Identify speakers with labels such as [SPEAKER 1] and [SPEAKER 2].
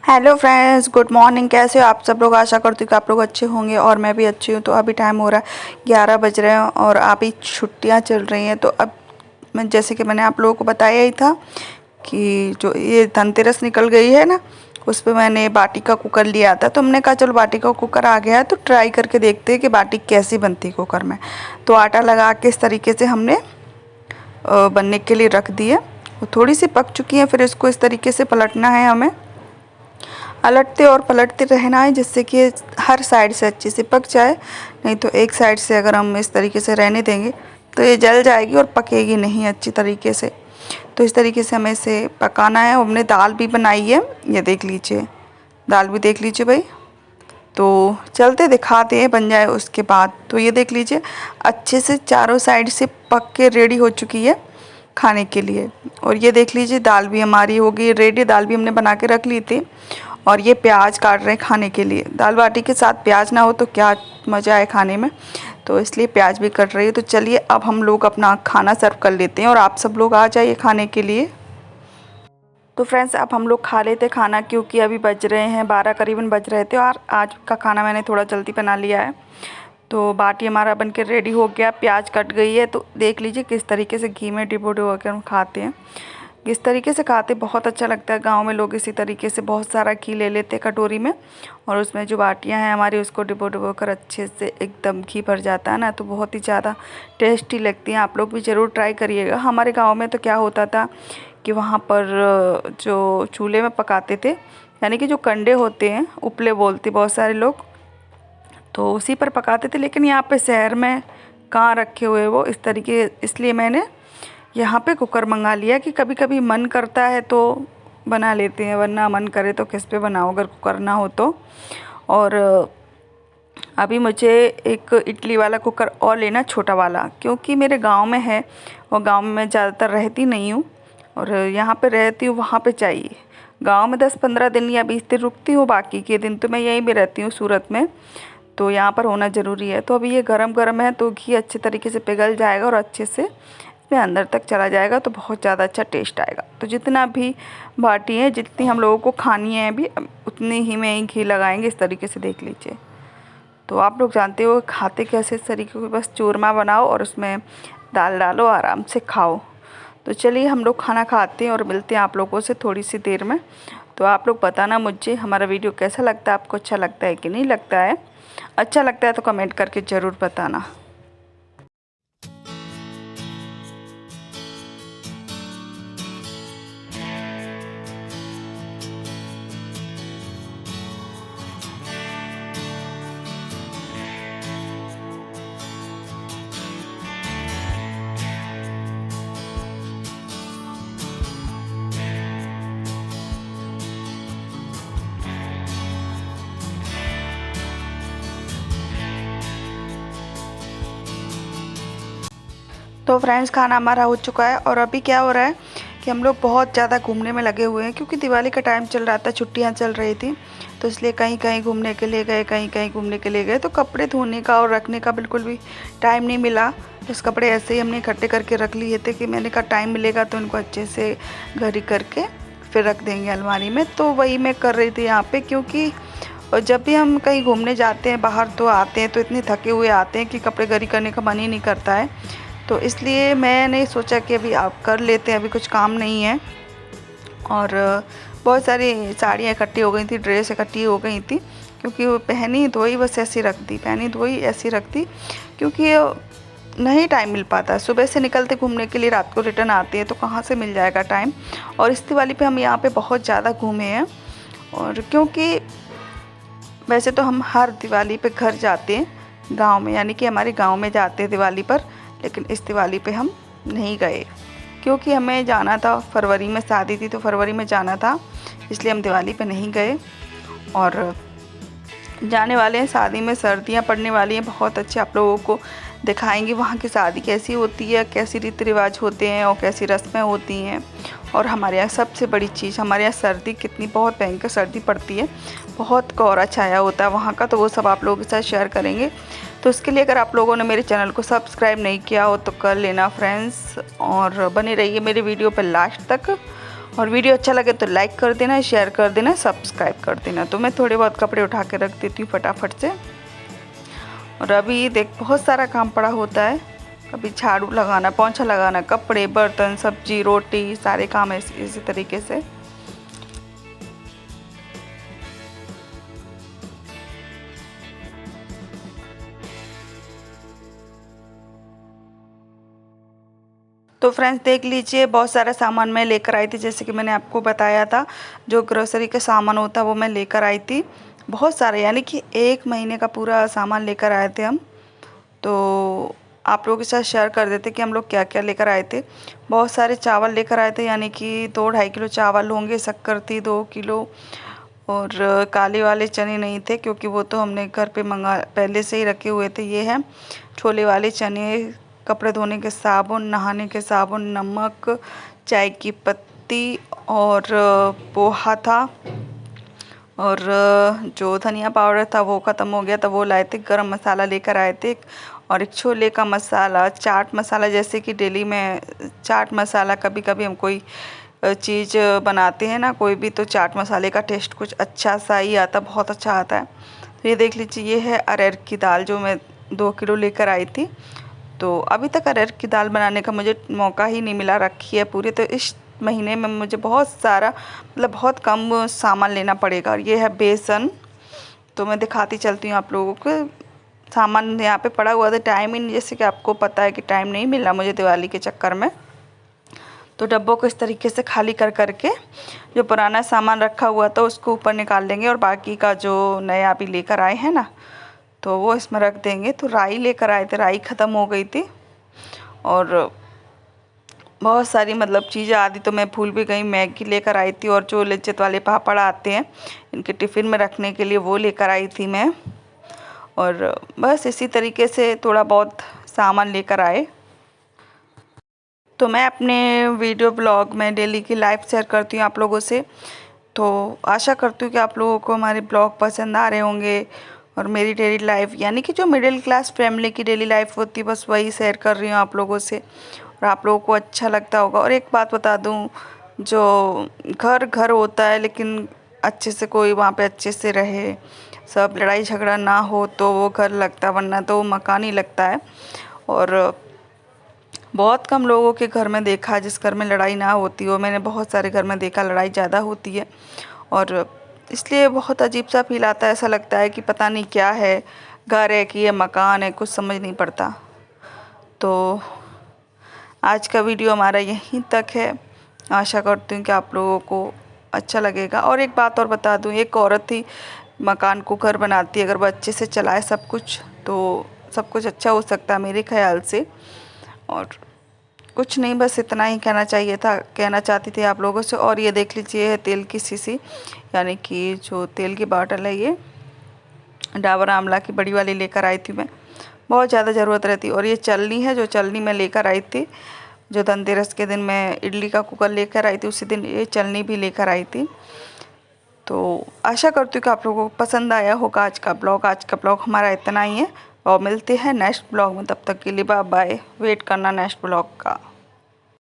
[SPEAKER 1] Hello friends, good morning. कैसे हो आप सब लोग? आशा करती हूँ कि आप लोग अच्छे होंगे और मैं भी अच्छी हूँ। तो अभी टाइम हो रहा है 11 बज रहे हैं और अभी छुट्टियाँ चल रही हैं। तो अब मैं जैसे कि मैंने आप लोगों को बताया ही था कि जो ये धनतेरस निकल गई है ना, उस पर मैंने बाटी का कुकर लिया था। तो हमने कहा चलो बाटी का कुकर आ गया है तो ट्राई करके देखते हैं कि बाटी कैसी बनती है कुकर में। तो आटा लगा के इस तरीके से हमने बनने के लिए रख दिए। वो थोड़ी सी पक चुकी है, फिर इसको इस तरीके से पलटना है हमें। पलटते और पलटते रहना है जिससे कि हर साइड से अच्छे से पक जाए। नहीं तो एक साइड से अगर हम इस तरीके से रहने देंगे तो ये जल जाएगी और पकेगी नहीं अच्छी तरीके से। तो इस तरीके से हमें इसे पकाना है। हमने दाल भी बनाई है, ये देख लीजिए, दाल भी देख लीजिए भाई। तो चलते दिखाते हैं बन जाए उसके बाद। तो ये देख लीजिए अच्छे से चारों साइड से पक के रेडी हो चुकी है खाने के लिए। और ये देख लीजिए दाल भी हमारी हो गई रेडी। दाल भी हमने बना के रख ली थी। और ये प्याज काट रहे हैं खाने के लिए। दाल बाटी के साथ प्याज ना हो तो क्या मज़ा है खाने में, तो इसलिए प्याज भी कट रही है। तो चलिए अब हम लोग अपना खाना सर्व कर लेते हैं और आप सब लोग आ जाइए खाने के लिए। तो फ्रेंड्स अब हम लोग खा लेते खाना, क्योंकि अभी बज रहे हैं 12 करीबन बज रहे थे और आज का खाना मैंने थोड़ा जल्दी बना लिया है। तो बाटी हमारा बन के रेडी हो गया, प्याज कट गई है। तो देख लीजिए किस तरीके से घी में डिबो डिबो कर हम खाते हैं। इस तरीके से खाते बहुत अच्छा लगता है। गांव में लोग इसी तरीके से बहुत सारा घी ले लेते हैं कटोरी में, और उसमें जो बाटियां हैं हमारी उसको डिबो डिबो कर अच्छे से एकदम घी भर जाता है ना, तो बहुत ही ज़्यादा टेस्टी लगती हैं। आप लोग भी ज़रूर ट्राई करिएगा। हमारे गाँव में तो क्या होता था कि वहाँ पर जो चूल्हे में पकाते थे, यानी कि जो कंडे होते हैं, उपले बोलते बहुत सारे लोग, तो उसी पर पकाते थे। लेकिन यहाँ पे शहर में कहाँ रखे हुए वो इस तरीके, इसलिए मैंने यहाँ पे कुकर मंगा लिया कि कभी कभी मन करता है तो बना लेते हैं, वरना मन करे तो किस पे बनाओ अगर कुकर ना हो तो। और अभी मुझे एक इडली वाला कुकर और लेना, छोटा वाला, क्योंकि मेरे गांव में है और गांव में मैं ज़्यादातर रहती नहीं हूँ और यहाँ पे रहती हूँ, वहाँ पे चाहिए। गांव में 10-15 दिन या 20 दिन रुकती हूँ, बाकी के दिन तो मैं यहीं भी रहती हूँ सूरत में। तो यहाँ पर होना ज़रूरी है। तो अभी ये गरम गरम है तो घी अच्छे तरीके से पिघल जाएगा और अच्छे से इसमें अंदर तक चला जाएगा, तो बहुत ज़्यादा अच्छा टेस्ट आएगा। तो जितना भी बाटी है, जितनी हम लोगों को खानी है अभी, उतनी ही में ही घी लगाएंगे इस तरीके से, देख लीजिए। तो आप लोग जानते हो खाते कैसे इस तरीके को, बस चूरमा बनाओ और उसमें दाल डालो, आराम से खाओ। तो चलिए हम लोग खाना खाते हैं और मिलते हैं आप लोगों से थोड़ी सी देर में। तो आप लोग बताना मुझे हमारा वीडियो कैसा लगता है, आपको अच्छा लगता है कि नहीं लगता है। अच्छा लगता है तो कमेंट करके ज़रूर बताना। तो फ्रेंड्स खाना हमारा हो चुका है और अभी क्या हो रहा है कि हम लोग बहुत ज़्यादा घूमने में लगे हुए हैं, क्योंकि दिवाली का टाइम चल रहा था, छुट्टियां चल रही थी। तो इसलिए कहीं कहीं घूमने के लिए गए, कहीं कहीं घूमने के लिए गए। तो कपड़े धोने का और रखने का बिल्कुल भी टाइम नहीं मिला। बस कपड़े ऐसे ही हमने इकट्ठे करके रख लिए थे कि मैंने कहा टाइम मिलेगा तो इनको अच्छे से घड़ी करके फिर रख देंगे अलमारी में। तो वही मैं कर रही थी यहाँ पर, क्योंकि जब भी हम कहीं घूमने जाते हैं बाहर तो आते हैं तो इतने थके हुए आते हैं कि कपड़े घड़ी करने का मन ही नहीं करता है। तो इसलिए मैंने सोचा कि अभी आप कर लेते हैं, अभी कुछ काम नहीं है। और बहुत सारी साड़ियाँ इकट्ठी हो गई थी, ड्रेस इकट्ठी हो गई थी, क्योंकि वो पहनी धोई बस ऐसी रख दी, पहनी धोई ऐसी रख दी, क्योंकि नहीं टाइम मिल पाता। सुबह से निकलते घूमने के लिए, रात को रिटर्न आते हैं तो कहाँ से मिल जाएगा टाइम। और इस दिवाली पे हम यहाँ पे बहुत ज़्यादा घूमे हैं। और क्योंकि वैसे तो हम हर दिवाली पे घर जाते हैं गाँव में, यानी कि हमारे गाँव में जाते हैं दिवाली पर, लेकिन इस दिवाली पे हम नहीं गए क्योंकि हमें जाना था, फरवरी में शादी थी तो फरवरी में जाना था, इसलिए हम दिवाली पे नहीं गए। और जाने वाले हैं, शादी में सर्दियां पड़ने वाली हैं बहुत अच्छे, आप लोगों को दिखाएंगे वहाँ की शादी कैसी होती है, कैसी रीति रिवाज होते हैं और कैसी रस्में होती हैं। और हमारे यहाँ सबसे बड़ी चीज़, हमारे यहाँ सर्दी कितनी बहुत भयंकर सर्दी पड़ती है, बहुत कोहरा छाया होता है वहाँ का, तो वो सब आप लोगों के साथ शेयर करेंगे। तो इसके लिए अगर आप लोगों ने मेरे चैनल को सब्सक्राइब नहीं किया हो तो कर लेना फ्रेंड्स, और बने रहिए मेरे वीडियो पर लास्ट तक। और वीडियो अच्छा लगे तो लाइक कर देना, शेयर कर देना, सब्सक्राइब कर देना। तो मैं थोड़े बहुत कपड़े उठा के रख देती हूँ फटाफट से। और अभी देख बहुत सारा काम पड़ा होता है, कभी झाड़ू लगाना, पोंछा लगाना, कपड़े, बर्तन, सब्जी, रोटी, सारे काम इसी तरीके से। तो फ्रेंड्स देख लीजिए, बहुत सारा सामान मैं लेकर आई थी, जैसे कि मैंने आपको बताया था जो ग्रोसरी का सामान होता है वो मैं लेकर आई थी। बहुत सारे, यानी कि 1 महीने का पूरा सामान लेकर आए थे हम। तो आप लोगों के साथ शेयर कर देते कि हम लोग क्या क्या लेकर आए थे। बहुत सारे चावल लेकर आए थे, यानी कि 2-2.5 किलो चावल होंगे, शक्कर थी 2 किलो, और काले वाले चने नहीं थे क्योंकि वो तो हमने घर पे पहले से ही रखे हुए थे। ये है छोले वाले चने, कपड़े धोने के साबुन, नहाने के साबुन, नमक, चाय की पत्ती और पोहा था, और जो धनिया पाउडर था वो ख़त्म हो गया था, वो लाए थे। गरम मसाला लेकर आए थे, और एक छोले का मसाला, चाट मसाला, जैसे कि डेली में चाट मसाला, कभी कभी हम कोई चीज़ बनाते हैं ना कोई भी, तो चाट मसाले का टेस्ट कुछ अच्छा सा ही आता, बहुत अच्छा आता है। तो ये देख लीजिए, ये है अरहर की दाल जो मैं 2 किलो लेकर आई थी। तो अभी तक अरहर की दाल बनाने का मुझे मौका ही नहीं मिला, रखी है पूरी। तो इस महीने में मुझे बहुत सारा, मतलब बहुत कम सामान लेना पड़ेगा। और ये है बेसन, तो मैं दिखाती चलती हूँ आप लोगों को। सामान यहाँ पे पड़ा हुआ था, टाइम ही नहीं, जैसे कि आपको पता है कि टाइम नहीं मिला मुझे दिवाली के चक्कर में। तो डब्बों को इस तरीके से खाली कर करके जो पुराना सामान रखा हुआ था उसको ऊपर निकाल लेंगे, और बाकी का जो नया अभी लेकर आए हैं ना तो वो इसमें रख देंगे। तो राई लेकर आए थे, राई ख़त्म हो गई थी, और बहुत सारी मतलब चीज़ें, आदि तो मैं भूल भी गई। मैगी लेकर आई थी, और जो लिज्जत वाले पापड़ आते हैं इनके टिफ़िन में रखने के लिए, वो लेकर आई थी मैं। और बस इसी तरीके से थोड़ा बहुत सामान लेकर आए। तो मैं अपने वीडियो ब्लॉग में डेली की लाइफ शेयर करती हूँ आप लोगों से। तो आशा करती हूँ कि आप लोगों को हमारे ब्लॉग पसंद आ रहे होंगे, और मेरी डेली लाइफ, यानी कि जो मिडिल क्लास फैमिली की डेली लाइफ होती है, बस वही शेयर कर रही हूँ आप लोगों से, और आप लोगों को अच्छा लगता होगा। और एक बात बता दूँ, जो घर घर होता है लेकिन अच्छे से कोई वहाँ पे अच्छे से रहे, सब लड़ाई झगड़ा ना हो, तो वो घर लगता है, वरना तो वो मकान ही लगता है। और बहुत कम लोगों के घर में देखा जिस घर में लड़ाई ना होती हो। मैंने बहुत सारे घर में देखा लड़ाई ज़्यादा होती है, और इसलिए बहुत अजीब सा फील आता है, ऐसा लगता है कि पता नहीं क्या है, घर है कि ये मकान है, कुछ समझ नहीं पड़ता। तो आज का वीडियो हमारा यहीं तक है। आशा करती हूँ कि आप लोगों को अच्छा लगेगा। और एक बात और बता दूँ, एक औरत ही मकान को घर बनाती है, अगर वो अच्छे से चलाए सब कुछ, तो सब कुछ अच्छा हो सकता है मेरे ख्याल से। और कुछ नहीं, बस इतना ही कहना चाहती थी आप लोगों से। और ये देख लीजिए, है तेल की शीशी, यानी कि जो तेल की बॉटल है, ये डाबर आंवला की बड़ी वाली लेकर आई थी मैं, बहुत ज़्यादा ज़रूरत रहती। और ये चलनी है, जो चलनी मैं लेकर आई थी, जो धनतेरस के दिन मैं इडली का कुकर लेकर आई थी, उसी दिन ये चलनी भी लेकर आई थी। तो आशा करती हूँ कि आप लोगों को पसंद आया होगा आज का ब्लॉग। आज का ब्लॉग हमारा इतना ही है, और मिलते हैं नेक्स्ट ब्लॉग में। तब तक के लिए बाय बाय, वेट करना नेक्स्ट ब्लॉग का।